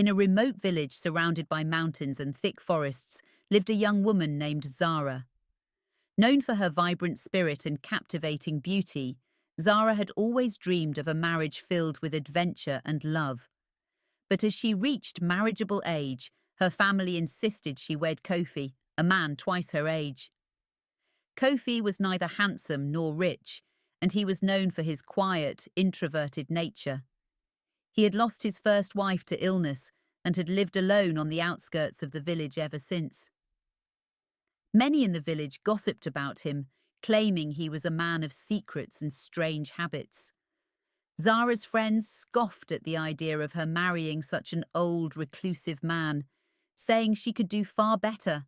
In a remote village surrounded by mountains and thick forests lived a young woman named Zara. Known for her vibrant spirit and captivating beauty, Zara had always dreamed of a marriage filled with adventure and love. But as she reached marriageable age, her family insisted she wed Kofi, a man twice her age. Kofi was neither handsome nor rich, and he was known for his quiet, introverted nature. He had lost his first wife to illness and had lived alone on the outskirts of the village ever since. Many in the village gossiped about him, claiming he was a man of secrets and strange habits. Zara's friends scoffed at the idea of her marrying such an old, reclusive man, saying she could do far better.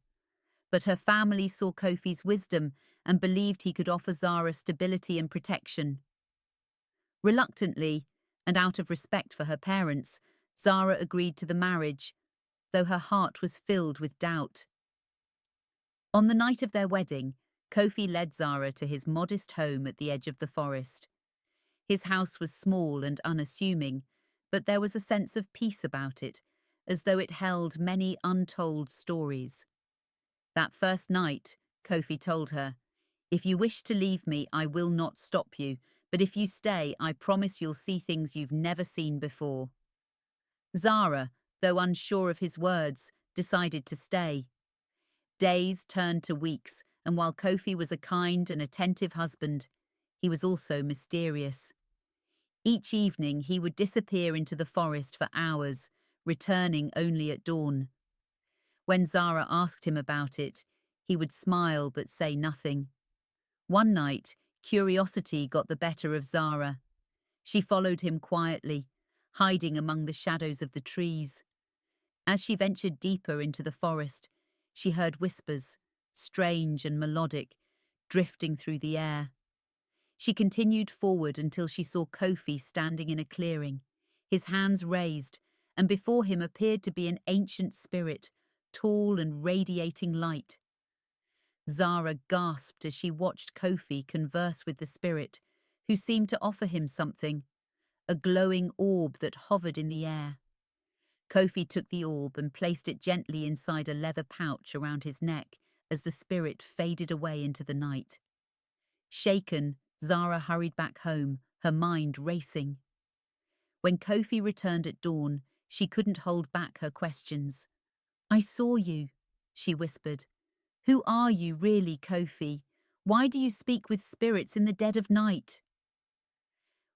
But her family saw Kofi's wisdom and believed he could offer Zara stability and protection. Reluctantly, and out of respect for her parents, Zara agreed to the marriage, though her heart was filled with doubt. On the night of their wedding, Kofi led Zara to his modest home at the edge of the forest. His house was small and unassuming, but there was a sense of peace about it, as though it held many untold stories. That first night, Kofi told her, "If you wish to leave me, I will not stop you, but if you stay, I promise you'll see things you've never seen before." Zara, though unsure of his words, decided to stay. Days turned to weeks, and while Kofi was a kind and attentive husband, he was also mysterious. Each evening he would disappear into the forest for hours, returning only at dawn. When Zara asked him about it, he would smile but say nothing. One night, curiosity got the better of Zara. She followed him quietly, hiding among the shadows of the trees. As she ventured deeper into the forest, she heard whispers, strange and melodic, drifting through the air. She continued forward until she saw Kofi standing in a clearing, his hands raised, and before him appeared to be an ancient spirit, tall and radiating light. Zara gasped as she watched Kofi converse with the spirit, who seemed to offer him something, a glowing orb that hovered in the air. Kofi took the orb and placed it gently inside a leather pouch around his neck as the spirit faded away into the night. Shaken, Zara hurried back home, her mind racing. When Kofi returned at dawn, she couldn't hold back her questions. "I saw you," she whispered. "Who are you really, Kofi? Why do you speak with spirits in the dead of night?"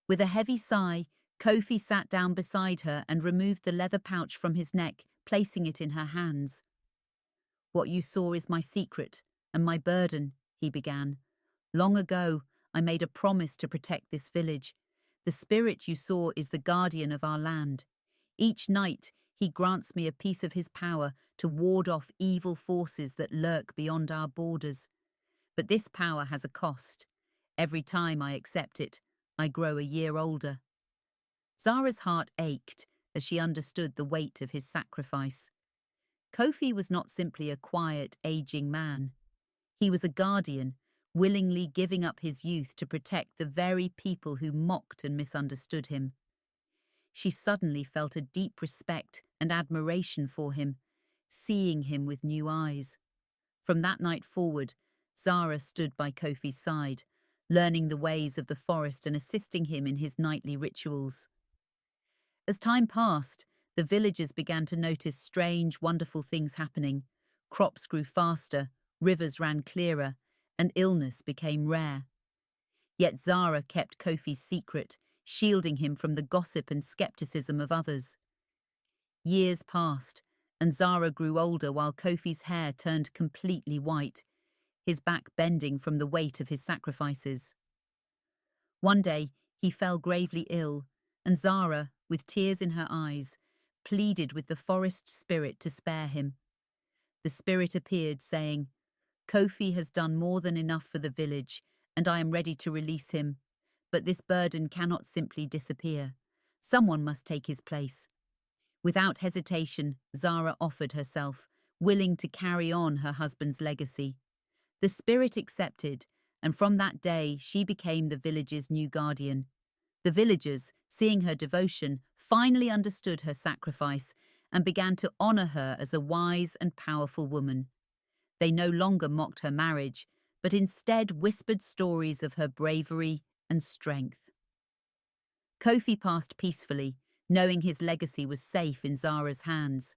With a heavy sigh, Kofi sat down beside her and removed the leather pouch from his neck, placing it in her hands. "What you saw is my secret and my burden," he began. "Long ago, I made a promise to protect this village. The spirit you saw is the guardian of our land. Each night, he grants me a piece of his power to ward off evil forces that lurk beyond our borders. But this power has a cost. Every time I accept it, I grow a year older." Zara's heart ached as she understood the weight of his sacrifice. Kofi was not simply a quiet, aging man. He was a guardian, willingly giving up his youth to protect the very people who mocked and misunderstood him. She suddenly felt a deep respect and admiration for him, seeing him with new eyes. From that night forward, Zara stood by Kofi's side, learning the ways of the forest and assisting him in his nightly rituals. As time passed, the villagers began to notice strange, wonderful things happening. Crops grew faster, rivers ran clearer, and illness became rare. Yet Zara kept Kofi's secret, shielding him from the gossip and skepticism of others. Years passed, and Zara grew older while Kofi's hair turned completely white, his back bending from the weight of his sacrifices. One day, he fell gravely ill, and Zara, with tears in her eyes, pleaded with the forest spirit to spare him. The spirit appeared, saying, "Kofi has done more than enough for the village, and I am ready to release him. But this burden cannot simply disappear. Someone must take his place." Without hesitation, Zara offered herself, willing to carry on her husband's legacy. The spirit accepted, and from that day she became the village's new guardian. The villagers, seeing her devotion, finally understood her sacrifice and began to honor her as a wise and powerful woman. They no longer mocked her marriage, but instead whispered stories of her bravery and strength. Kofi passed peacefully, knowing his legacy was safe in Zara's hands.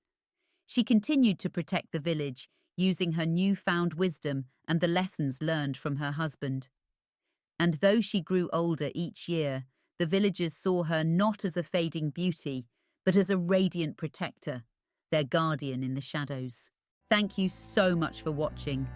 She continued to protect the village, using her newfound wisdom and the lessons learned from her husband. And though she grew older each year, the villagers saw her not as a fading beauty, but as a radiant protector, their guardian in the shadows. Thank you so much for watching.